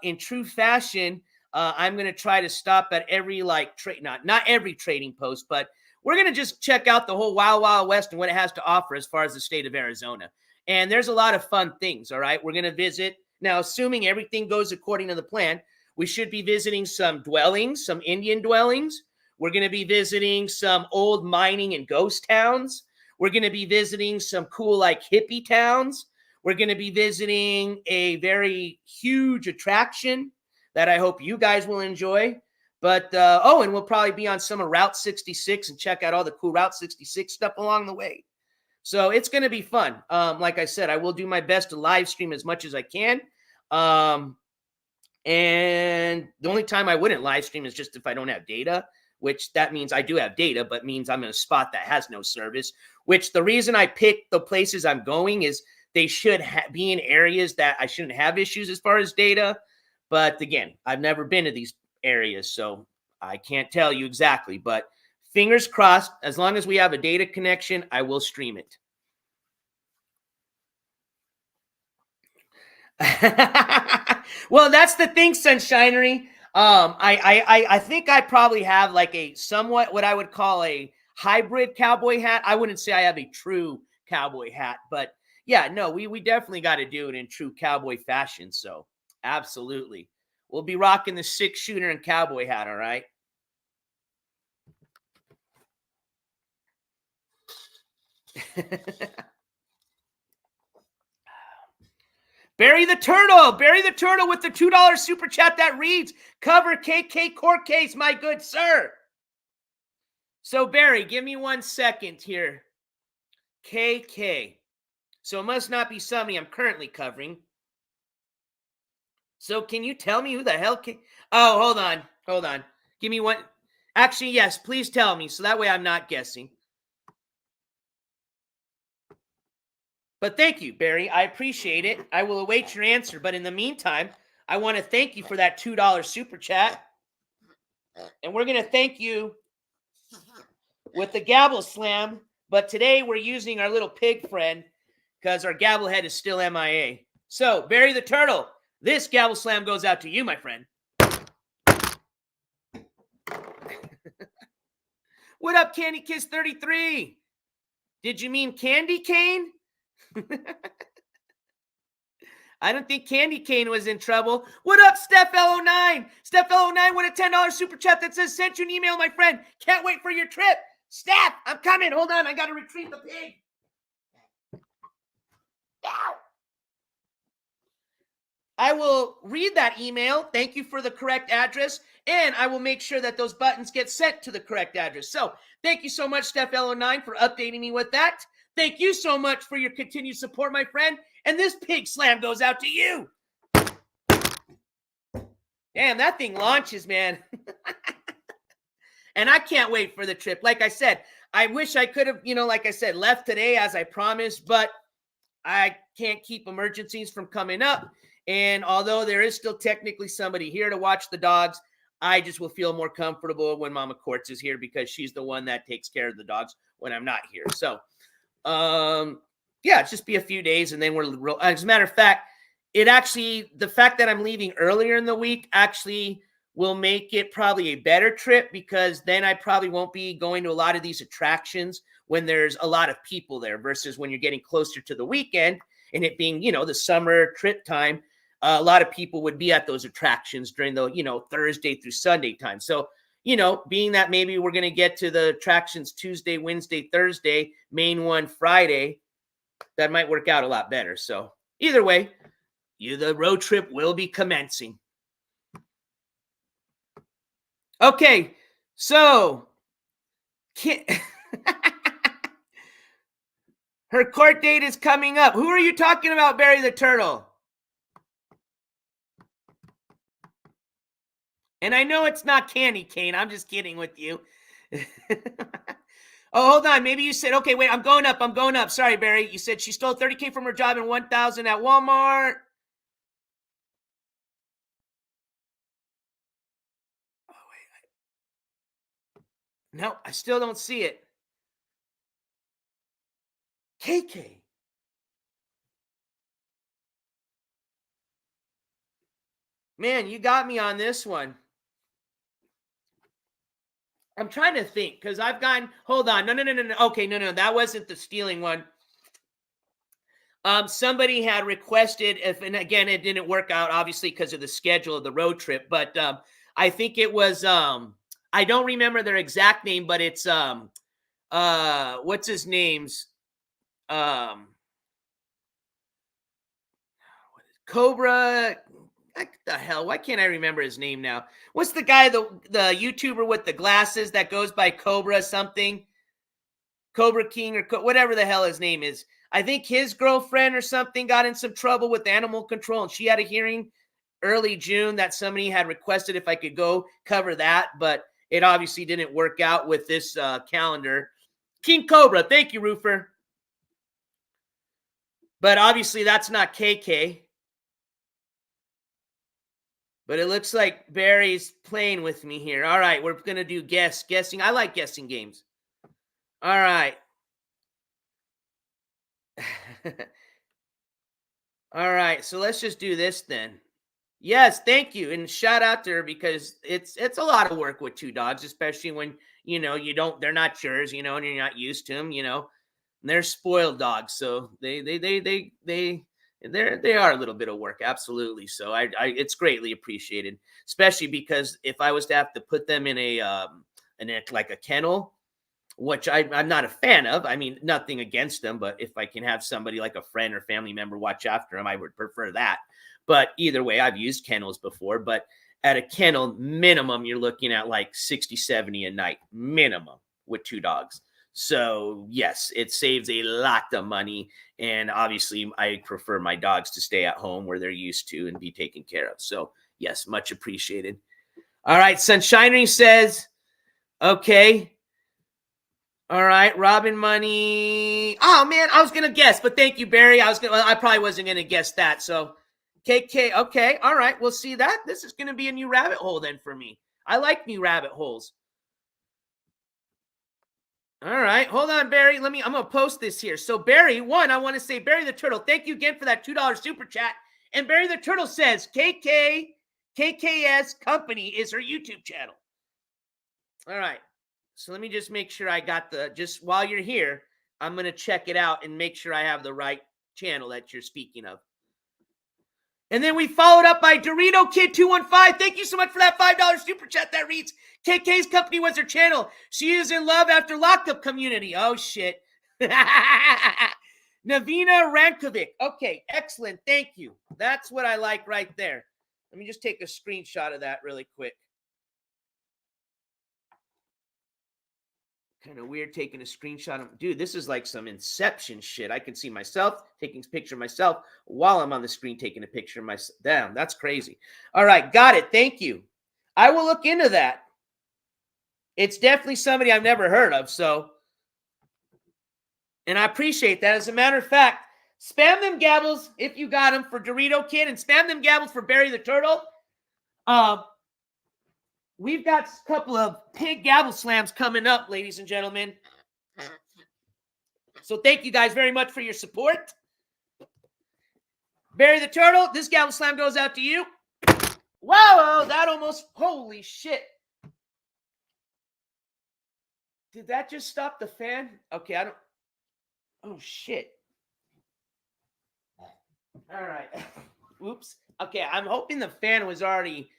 B: in true fashion, I'm going to try to stop at every not every trading post, but we're going to just check out the whole Wild Wild West and what it has to offer as far as the state of Arizona. And there's a lot of fun things. All right. We're going to visit. Now, assuming everything goes according to the plan, we should be visiting some dwellings, some Indian dwellings. We're going to be visiting some old mining and ghost towns. We're going to be visiting some cool, hippie towns. We're going to be visiting a very huge attraction that I hope you guys will enjoy. But, and we'll probably be on some of Route 66 and check out all the cool Route 66 stuff along the way. So it's going to be fun. Like I said, I will do my best to live stream as much as I can. And the only time I wouldn't live stream is just if I don't have data, which that means I do have data, but means I'm in a spot that has no service, which the reason I picked the places I'm going is they should be in areas that I shouldn't have issues as far as data. But again, I've never been to these areas, so I can't tell you exactly, but fingers crossed, as long as we have a data connection, I will stream it. Well, that's the thing, Sunshinery. I think I probably have a somewhat what I would call a hybrid cowboy hat. I wouldn't say I have a true cowboy hat, but yeah, no, we definitely got to do it in true cowboy fashion. So absolutely. We'll be rocking the 6-shooter and cowboy hat, all right? Barry the Turtle with the $2 super chat that reads, cover KK court case, my good sir. So Barry, give me 1 second here. KK. So it must not be somebody I'm currently covering. So can you tell me who the hell Oh, hold on. Give me one. Actually, yes, please tell me. So that way I'm not guessing. But thank you, Barry. I appreciate it. I will await your answer. But in the meantime, I want to thank you for that $2 super chat. And we're going to thank you with the Gavel Slam. But today we're using our little pig friend because our gavel head is still MIA. So, Barry the Turtle, this Gavel Slam goes out to you, my friend. What up, Candy Kiss 33? Did you mean Candy Cane? I don't think Candy Cane was in trouble. What up, Steph L09? Steph L09 with a $10 super chat that says, sent you an email, my friend. Can't wait for your trip. Steph, I'm coming. Hold on. I got to retrieve the pig. Ow. I will read that email. Thank you for the correct address. And I will make sure that those buttons get sent to the correct address. So thank you so much, Steph L09, for updating me with that. Thank you so much for your continued support, my friend. And this pig slam goes out to you. Damn, that thing launches, man. And I can't wait for the trip. Like I said, I wish I could have, like I said, left today as I promised, but I can't keep emergencies from coming up. And although there is still technically somebody here to watch the dogs, I just will feel more comfortable when Mama Courts is here because she's the one that takes care of the dogs when I'm not here. So, yeah, it's just be a few days and then we're as a matter of fact, the fact that I'm leaving earlier in the week actually will make it probably a better trip because then I probably won't be going to a lot of these attractions when there's a lot of people there versus when you're getting closer to the weekend and it being, the summer trip time. A lot of people would be at those attractions during the, Thursday through Sunday time. So, being that maybe we're going to get to the attractions Tuesday, Wednesday, Thursday, main one Friday, that might work out a lot better. So either way, the road trip will be commencing. Okay. So, her court date is coming up. Who are you talking about, Barry the Turtle? And I know it's not Candy Cane. I'm just kidding with you. Oh, hold on. Maybe you said, okay, wait, I'm going up. Sorry, Barry. You said she stole $30K from her job and $1,000 at Walmart. Oh, wait. No, I still don't see it. KK. Man, you got me on this one. I'm trying to think because I've gotten, hold on. No. Okay, no. That wasn't the stealing one. Somebody had requested, and again, it didn't work out, obviously, because of the schedule of the road trip. But I think it was, I don't remember their exact name, but it's, what's his name's? Cobra. What the hell? Why can't I remember his name now? What's the guy, the YouTuber with the glasses that goes by Cobra something? Cobra King or whatever the hell his name is. I think his girlfriend or something got in some trouble with animal control, and she had a hearing early June that somebody had requested if I could go cover that, but it obviously didn't work out with this calendar. King Cobra. Thank you, Roofer. But obviously that's not KK. But it looks like Barry's playing with me here. All right, we're going to do guessing. I like guessing games. All right. All right, so let's just do this then. Yes, thank you. And shout out to her because it's a lot of work with two dogs, especially when, they're not yours, and you're not used to them, and they're spoiled dogs. So they are a little bit of work, absolutely. So I it's greatly appreciated, especially because if I was to have to put them in like a kennel, which I'm not a fan of. I mean, nothing against them, but if I can have somebody like a friend or family member watch after them, I would prefer that. But either way, I've used kennels before, but at a kennel minimum, you're looking at like 60, 70 a night minimum with two dogs. So yes, it saves a lot of money. And obviously I prefer my dogs to stay at home where they're used to and be taken care of. So yes, much appreciated. All right. Sunshinery says, okay. All right. Robin Money. Oh man, I was going to guess, but thank you, Barry. I probably wasn't going to guess that. So KK. Okay. All right. We'll see that. This is going to be a new rabbit hole then for me. I like new rabbit holes. All right, hold on, Barry. I'm going to post this here. So Barry, I want to say Barry the Turtle, thank you again for that $2 super chat. And Barry the Turtle says KKS Company is her YouTube channel. All right. So let me just make sure I got just while you're here, I'm going to check it out and make sure I have the right channel that you're speaking of. And then we followed up by Dorito Kid 215. Thank you so much for that $5 super chat. That reads, KK's Company was her channel. She is in love after lockup community. Oh, shit. Navina Rankovic. Okay, excellent. Thank you. That's what I like right there. Let me just take a screenshot of that really quick. Kind of weird taking a screenshot of, dude, this is like some Inception shit. I can see myself taking a picture of myself while I'm on the screen taking a picture of myself. Damn, that's crazy. All right, got it. Thank you. I will look into that. It's definitely somebody I've never heard of, so. And I appreciate that. As a matter of fact, spam them gabbles if you got them for Dorito Kid and spam them gabbles for Barry the Turtle. We've got a couple of pig gabble slams coming up, ladies and gentlemen. So thank you guys very much for your support. Barry the Turtle, this gabble slam goes out to you. Whoa, that almost, holy shit. Did that just stop the fan? Okay, I don't, oh shit. All right. Oops. Okay, I'm hoping the fan was already,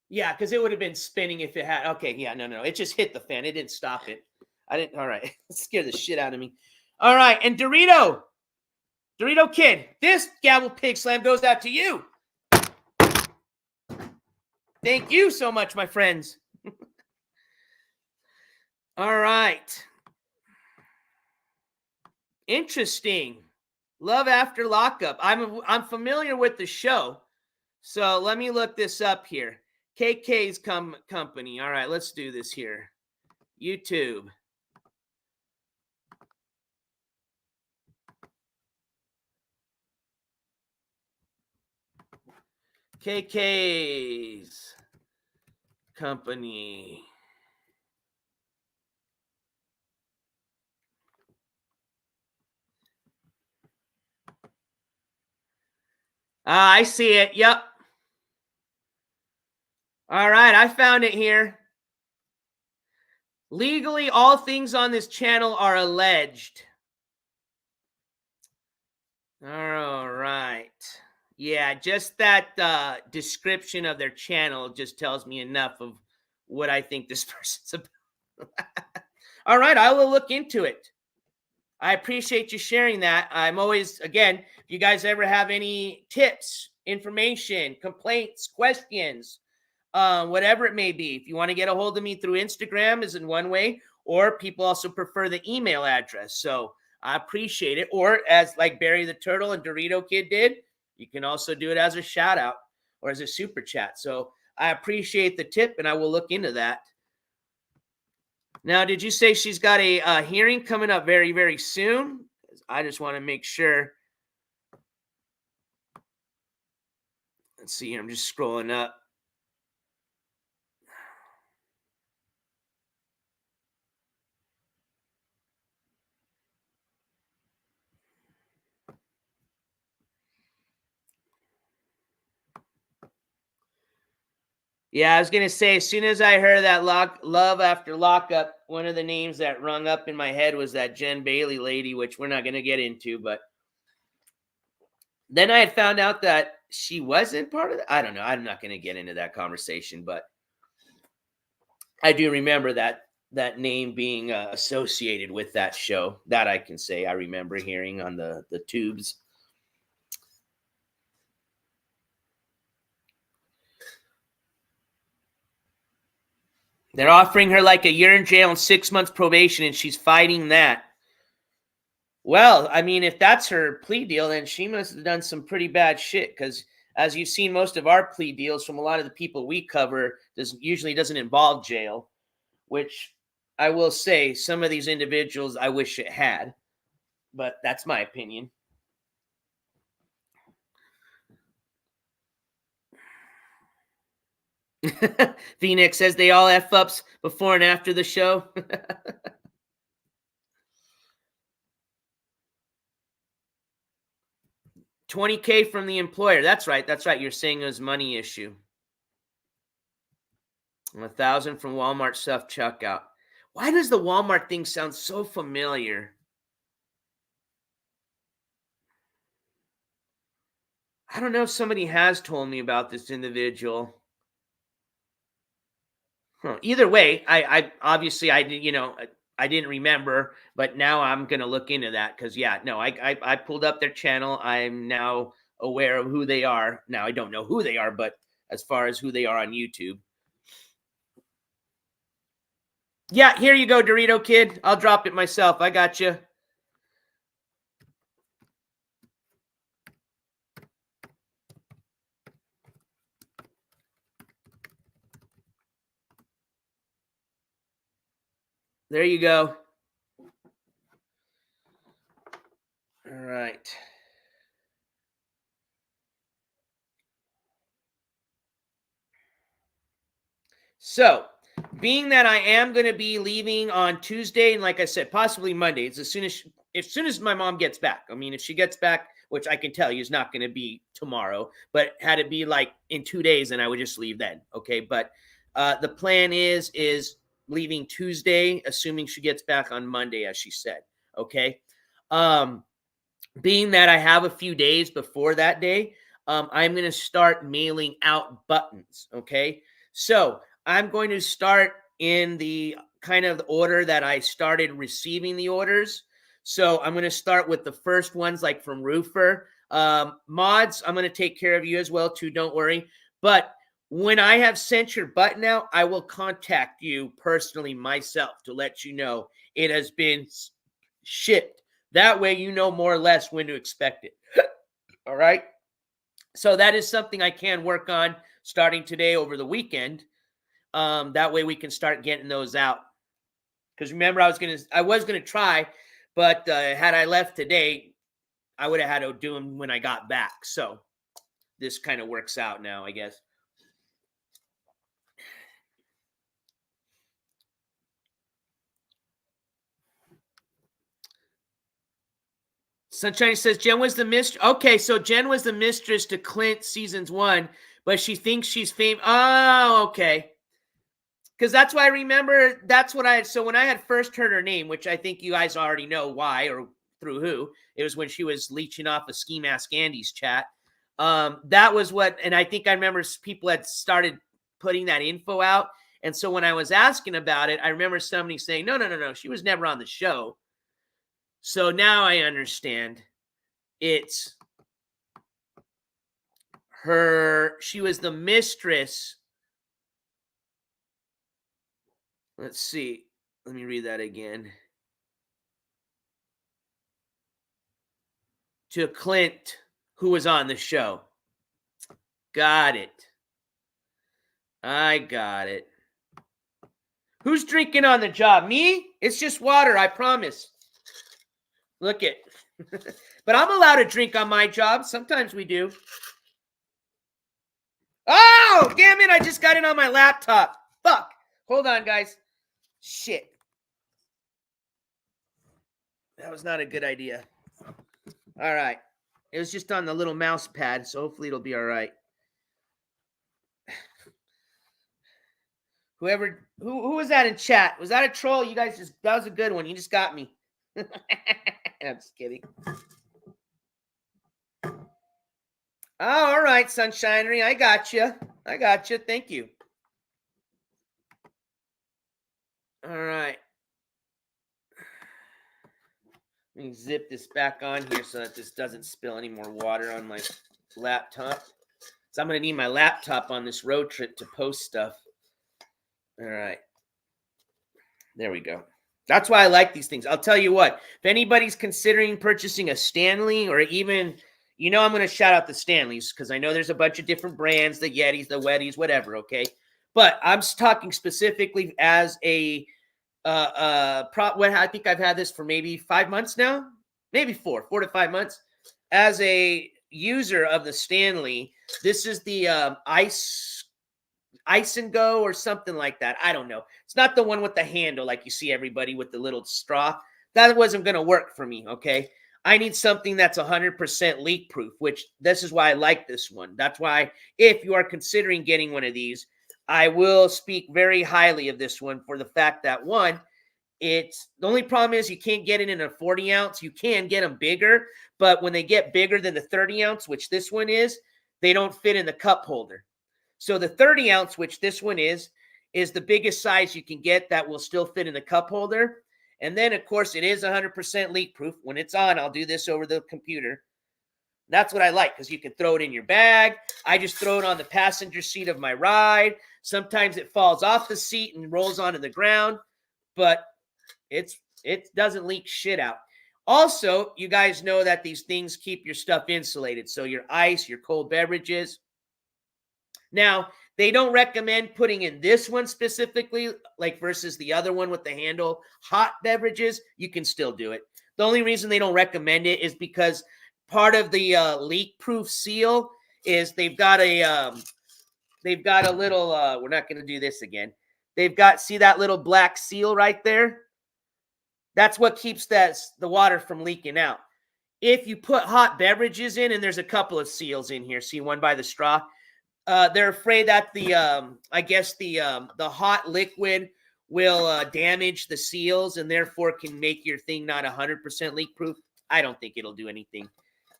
B: yeah, because it would have been spinning if it had. Okay, yeah, no. It just hit the fan. It didn't stop it. I didn't. All right. It scared the shit out of me. All right. And Dorito Kid, this Gabble Pig Slam goes out to you. Thank you so much, my friends. All right. Interesting. Love After Lockup. I'm familiar with the show. So let me look this up here. KK's company. All right, let's do this here. YouTube. KK's company. I see it. Yep. All right, I found it here. Legally, all things on this channel are alleged. All right. Yeah, just that description of their channel just tells me enough of what I think this person's about. All right, I will look into it. I appreciate you sharing that. I'm always, again, if you guys ever have any tips, information, complaints, questions, whatever it may be, if you want to get a hold of me through Instagram is in one way, or people also prefer the email address. So I appreciate it. Or as like Barry the Turtle and Dorito Kid did, you can also do it as a shout out or as a super chat. So I appreciate the tip and I will look into that. Now, did you say she's got a hearing coming up very, very soon? I just want to make sure. Let's see here. I'm just scrolling up. Yeah, I was going to say, as soon as I heard that Love After Lockup, one of the names that rung up in my head was that Jen Bailey lady, which we're not going to get into. But then I had found out that she wasn't part of it. I don't know. I'm not going to get into that conversation. But I do remember that name being associated with that show. That I can say I remember hearing on the tubes. They're offering her like a year in jail and 6 months probation, and she's fighting that. Well, I mean, if that's her plea deal, then she must have done some pretty bad shit. Because as you've seen, most of our plea deals from a lot of the people we cover usually doesn't involve jail, which I will say some of these individuals I wish it had, but that's my opinion. Phoenix says they all F ups before and after the show. $20K from the employer. That's right. That's right. You're saying it was money issue. 1,000 from Walmart self checkout. Why does the Walmart thing sound so familiar? I don't know if somebody has told me about this individual. Either way, I obviously I didn't remember, but now I'm gonna look into that because I pulled up their channel. I'm now aware of who they are. Now I don't know who they are, but as far as who they are on YouTube. Yeah, here you go, Dorito Kid. I'll drop it myself. I got you. There you go. All right. So, being that I am going to be leaving on Tuesday, and like I said, possibly Monday, it's as soon as my mom gets back. I mean, if she gets back, which I can tell you is not going to be tomorrow, but had it be like in 2 days, then I would just leave then. Okay. But the plan is leaving Tuesday, assuming she gets back on Monday, as she said. Okay. Being that I have a few days before that day, I'm going to start mailing out buttons. Okay. So I'm going to start in the kind of the order that I started receiving the orders. So I'm going to start with the first ones, like from Roofer. Mods, I'm going to take care of you as well, too. Don't worry. But When I have sent your button out, I will contact you personally myself to let you know it has been shipped. That way you know more or less when to expect it. All right? So that is something I can work on starting today over the weekend. That way we can start getting those out. Because remember, I was gonna try, but had I left today, I would have had to do them when I got back. So this kind of works out now, I guess. Sunshine says Jen was the mistress. Okay, so Jen was the mistress to Clint seasons 1, but she thinks she's famous. Oh, okay. Because that's why I remember. So when I had first heard her name, which I think you guys already know why or through who, it was when she was leeching off a Ski Mask Andy's chat. That was what, and I think I remember people had started putting that info out. And so when I was asking about it, I remember somebody saying, no, she was never on the show. So now I understand. It's her, she was the mistress. Let's see. Let me read that again. To Clint, who was on the show. Got it. I got it. Who's drinking on the job? Me? It's just water, I promise. Look it. But I'm allowed to drink on my job. Sometimes we do. Oh, damn it. I just got it on my laptop. Fuck. Hold on, guys. Shit. That was not a good idea. All right. It was just on the little mouse pad, so hopefully it'll be all right. Who was that in chat? Was that a troll? You guys that was a good one. You just got me. I'm just kidding. Oh, all right, Sunshinery. I got you. Thank you. All right. Let me zip this back on here so that this doesn't spill any more water on my laptop. So I'm going to need my laptop on this road trip to post stuff. All right. There we go. That's why I like these things. I'll tell you what. If anybody's considering purchasing a Stanley or even, I'm going to shout out the Stanleys because I know there's a bunch of different brands, the Yetis, the Wetties, whatever, okay? But I'm talking specifically as a I think I've had this for maybe 5 months now, maybe 4 to 5 months. As a user of the Stanley, this is the Ice and Go or something like that. I don't know. It's not the one with the handle like you see everybody with the little straw. That wasn't going to work for me, okay? I need something that's 100% leak proof, which this is why I like this one. That's why if you are considering getting one of these, I will speak very highly of this one for the fact that, one, it's the only problem is you can't get it in a 40 ounce. You can get them bigger, but when they get bigger than the 30 ounce, which this one is, they don't fit in the cup holder. So the 30 ounce, which this one is the biggest size you can get that will still fit in the cup holder. And then, of course, it is 100% leak proof. When it's on, I'll do this over the computer. That's what I like because you can throw it in your bag. I just throw it on the passenger seat of my ride. Sometimes it falls off the seat and rolls onto the ground, but it doesn't leak shit out. Also, you guys know that these things keep your stuff insulated. So your ice, your cold beverages. Now, they don't recommend putting in this one specifically, like versus the other one with the handle. Hot beverages, you can still do it. The only reason they don't recommend it is because part of the leak-proof seal is they've got a little, we're not going to do this again. See that little black seal right there? That's what keeps the water from leaking out. If you put hot beverages in, and there's a couple of seals in here, see one by the straw, they're afraid that the hot liquid will damage the seals and therefore can make your thing not 100% leak proof. I don't think it'll do anything.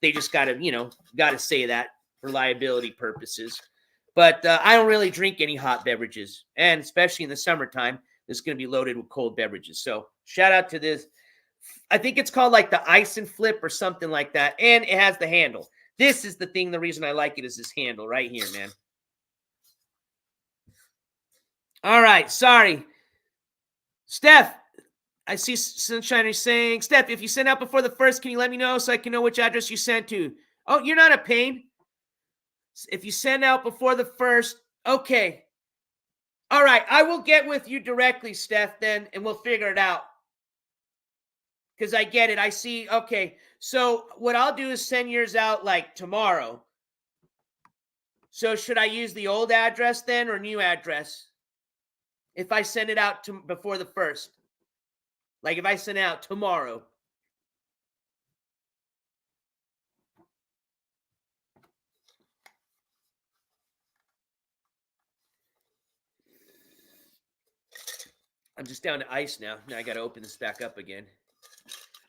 B: They just got to say that for liability purposes. But I don't really drink any hot beverages. And especially in the summertime, it's going to be loaded with cold beverages. So shout out to this. I think it's called like the Ice and Flip or something like that. And it has the handle. This is the reason I like it is this handle right here, man. All right. Sorry. Steph, I see Sunshiner saying, Steph, if you send out before the 1st, can you let me know so I can know which address you sent to? Oh, you're not a pain. If you send out before the 1st, okay. All right. I will get with you directly, Steph, then, and we'll figure it out. Because I get it. I see. Okay. So what I'll do is send yours out like tomorrow. So should I use the old address then or new address? If I send it out before the 1st. Like if I send it out tomorrow. I'm just down to ice now. Now I got to open this back up again.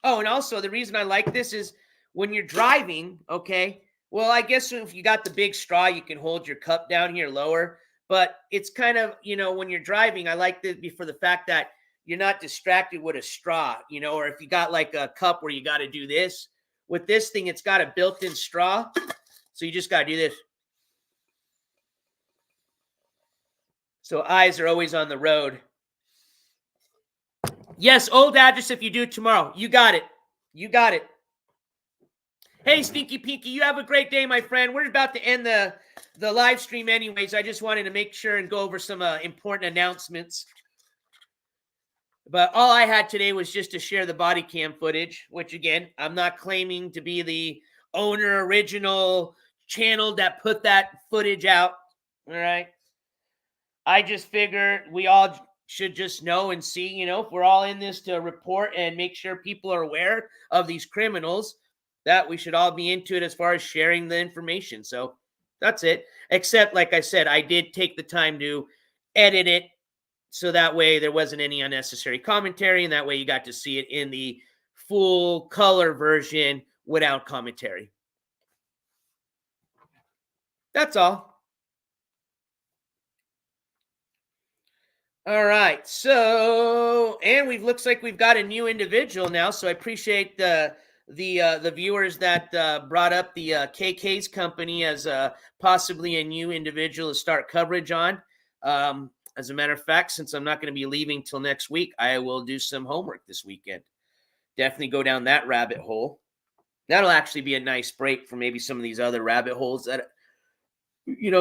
B: Oh, and also the reason I like this is when you're driving, okay, well, I guess if you got the big straw, you can hold your cup down here lower. But it's kind of, when you're driving, I like this for the fact that you're not distracted with a straw, or if you got like a cup where you got to do this. With this thing, it's got a built-in straw. So you just got to do this. So eyes are always on the road. Yes, old address if you do it tomorrow. You got it. You got it. Hey, Stinky Pinky, you have a great day, my friend. We're about to end the live stream anyways. I just wanted to make sure and go over some important announcements. But all I had today was just to share the body cam footage, which, again, I'm not claiming to be the owner, original channel that put that footage out. All right. I just figured we all should just know and see, if we're all in this to report and make sure people are aware of these criminals, that we should all be into it as far as sharing the information. So that's it. Except, like I said, I did take the time to edit it so that way there wasn't any unnecessary commentary, and that way you got to see it in the full color version without commentary. That's all. All right, so, and looks like we've got a new individual now, so I appreciate the viewers that brought up the KK's company as possibly a new individual to start coverage on. As a matter of fact, since I'm not going to be leaving till next week, I will do some homework this weekend. Definitely go down that rabbit hole. That'll actually be a nice break from maybe some of these other rabbit holes that,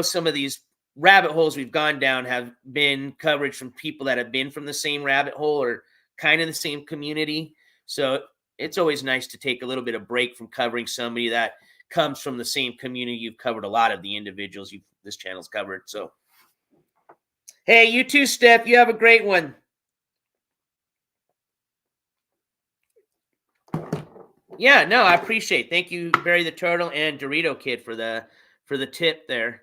B: some of these rabbit holes we've gone down have been coverage from people that have been from the same rabbit hole or kind of the same community. So it's always nice to take a little bit of break from covering somebody that comes from the same community. You've covered a lot of the individuals this channel's covered. So, hey, you too, Steph. You have a great one. Yeah, no, I appreciate it. Thank you, Barry the Turtle and Dorito Kid for the tip there.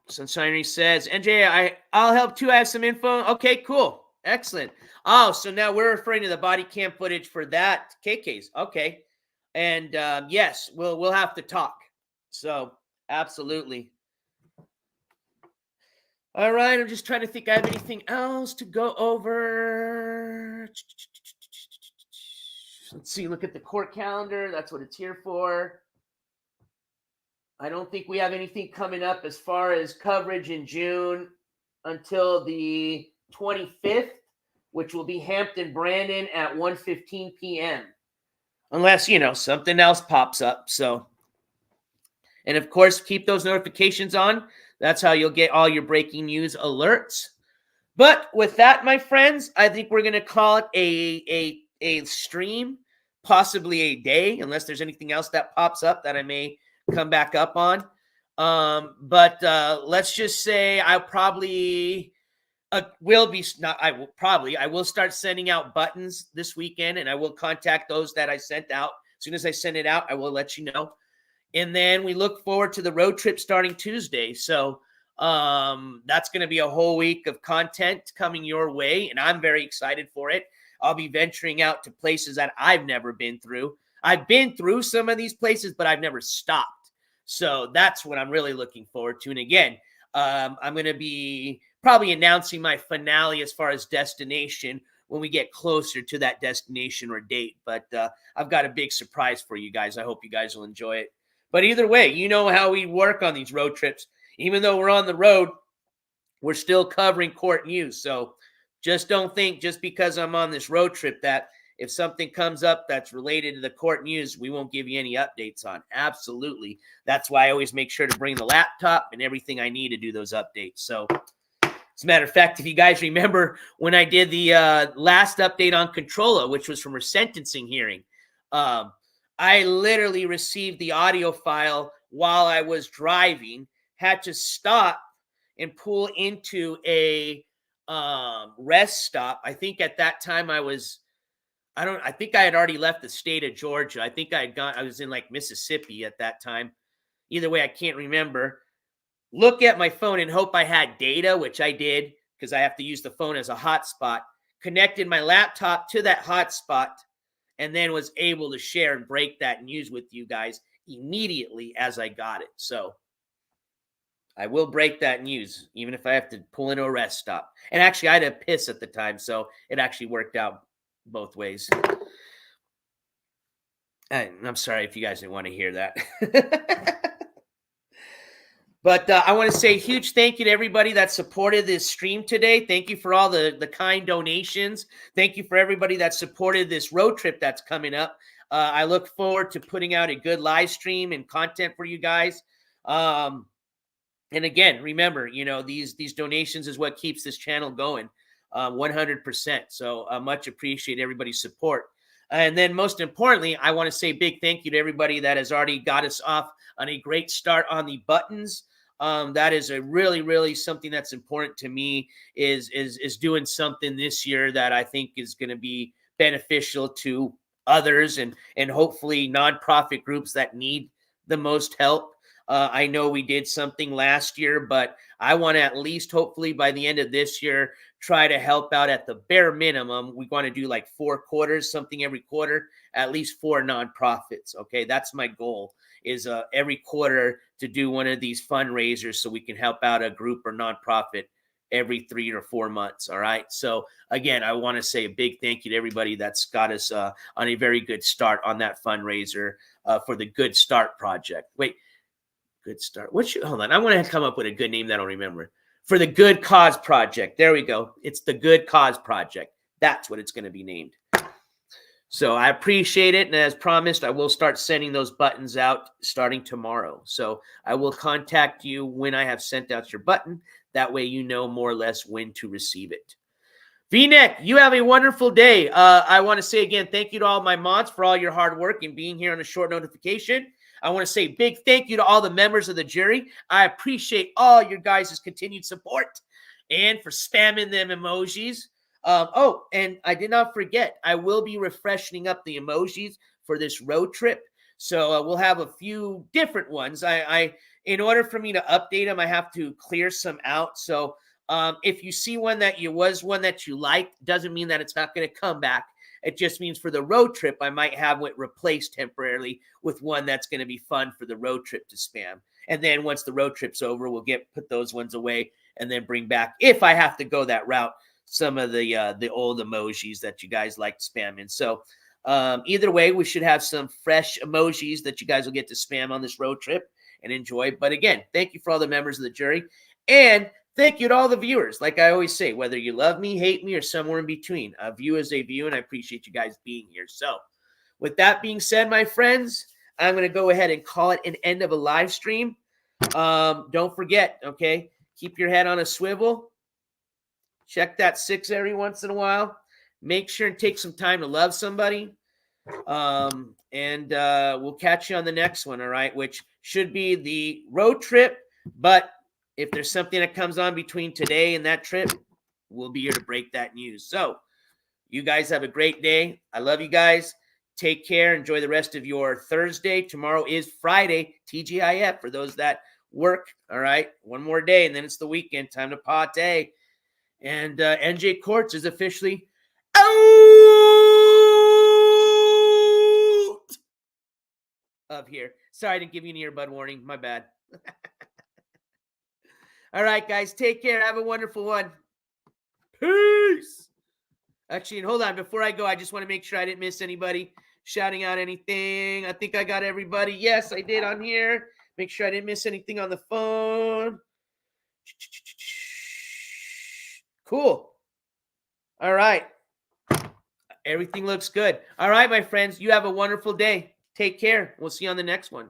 B: Sunshine says, NJ, I'll help too. I have some info. Okay, cool. Excellent. Oh, so now we're referring to the body cam footage for that KK's. Okay. And yes, we'll have to talk. So absolutely. All right. I'm just trying to think I have anything else to go over. Let's see. Look at the court calendar. That's what it's here for. I don't think we have anything coming up as far as coverage in June until the 25th, which will be Hampton Brandon at 1:15 p.m. Unless, something else pops up. So, and of course, keep those notifications on. That's how you'll get all your breaking news alerts. But with that, my friends, I think we're going to call it a stream, possibly a day, unless there's anything else that pops up that I may come back up on. But let's just say I will start sending out buttons this weekend, and I will contact those that I sent out. As soon as I send it out, I will let you know. And then we look forward to the road trip starting Tuesday. So that's going to be a whole week of content coming your way, and I'm very excited for it. I'll be venturing out to places that I've never been through. I've been through some of these places, but I've never stopped. So that's what I'm really looking forward to. And again, I'm going to be probably announcing my finale as far as destination when we get closer to that destination or date. But I've got a big surprise for you guys. I hope you guys will enjoy it. But either way, you know how we work on these road trips. even though we're on the road, we're still covering court news. So just don't think just because I'm on this road trip that if something comes up that's related to the court news, we won't give you any updates on. Absolutely. That's why I always make sure to bring the laptop and everything I need to do those updates. So as a matter of fact, if you guys remember when I did the last update on Controlla, which was from her sentencing hearing, I literally received the audio file while I was driving, had to stop and pull into a rest stop. I think at that time I think I had already left the state of Georgia. I think I was in like Mississippi at that time. Either way, I can't remember. Look at my phone and hope I had data, which I did because I have to use the phone as a hotspot. Connected my laptop to that hotspot and then was able to share and break that news with you guys immediately as I got it. So I will break that news, even if I have to pull into a rest stop. And actually, I had a piss at the time, so it actually worked out both ways. And I'm sorry if you guys didn't want to hear that. But I want to say a huge thank you to everybody that supported this stream today. Thank you for all the kind donations. Thank you for everybody that supported this road trip that's coming up. I look forward to putting out a good live stream and content for you guys. And again, remember, these donations is what keeps this channel going 100%. So much appreciate everybody's support. And then most importantly, I want to say a big thank you to everybody that has already got us off on a great start on the buttons. That is a really, really something that's important to me is doing something this year that I think is going to be beneficial to others and hopefully nonprofit groups that need the most help. I know we did something last year, but I want to at least hopefully by the end of this year, try to help out at the bare minimum. We want to do like 4 quarters, something every quarter, at least 4 nonprofits. Okay. That's my goal is every quarter to do one of these fundraisers so we can help out a group or nonprofit every 3 or 4 months. All right. So again, I want to say a big thank you to everybody that's got us on a very good start on that fundraiser for the Good Start Project. Wait, Good Start. Hold on. I want to come up with a good name that I don't remember. For the Good Cause Project. There we go. It's the Good Cause Project. That's what it's going to be named. So I appreciate it. And as promised, I will start sending those buttons out starting tomorrow. So I will contact you when I have sent out your button. That way you know more or less when to receive it. V-Neck, you have a wonderful day. I want to say again, thank you to all my mods for all your hard work and being here on a short notification. I want to say a big thank you to all the members of the jury. I appreciate all your guys' continued support and for spamming them emojis. And I did not forget, I will be refreshing up the emojis for this road trip. So we'll have a few different ones. In order for me to update them, I have to clear some out. So if you see one that you liked, doesn't mean that it's not going to come back. It just means for the road trip, I might have it replaced temporarily with one that's going to be fun for the road trip to spam. And then once the road trip's over, we'll put those ones away and then bring back, if I have to go that route, some of the old emojis that you guys like spamming. So either way, we should have some fresh emojis that you guys will get to spam on this road trip and enjoy. But again, thank you for all the members of the jury. And thank you to all the viewers. Like I always say, whether you love me, hate me, or somewhere in between, a view is a view, and I appreciate you guys being here. So with that being said, my friends, I'm going to go ahead and call it an end of a live stream. Don't forget, okay, keep your head on a swivel. Check that 6 every once in a while. Make sure and take some time to love somebody. And we'll catch you on the next one, all right, which should be the road trip. But if there's something that comes on between today and that trip, we'll be here to break that news. So you guys have a great day. I love you guys. Take care. Enjoy the rest of your Thursday. Tomorrow is Friday, TGIF, for those that work. All right, one more day, and then it's the weekend. Time to party. And NJCourts is officially out of here. Sorry I didn't give you an earbud warning. My bad. All right, guys. Take care. Have a wonderful one. Peace. Actually, hold on. Before I go, I just want to make sure I didn't miss anybody shouting out anything. I think I got everybody. Yes, I did on here. Make sure I didn't miss anything on the phone. Cool. All right. Everything looks good. All right, my friends. You have a wonderful day. Take care. We'll see you on the next one.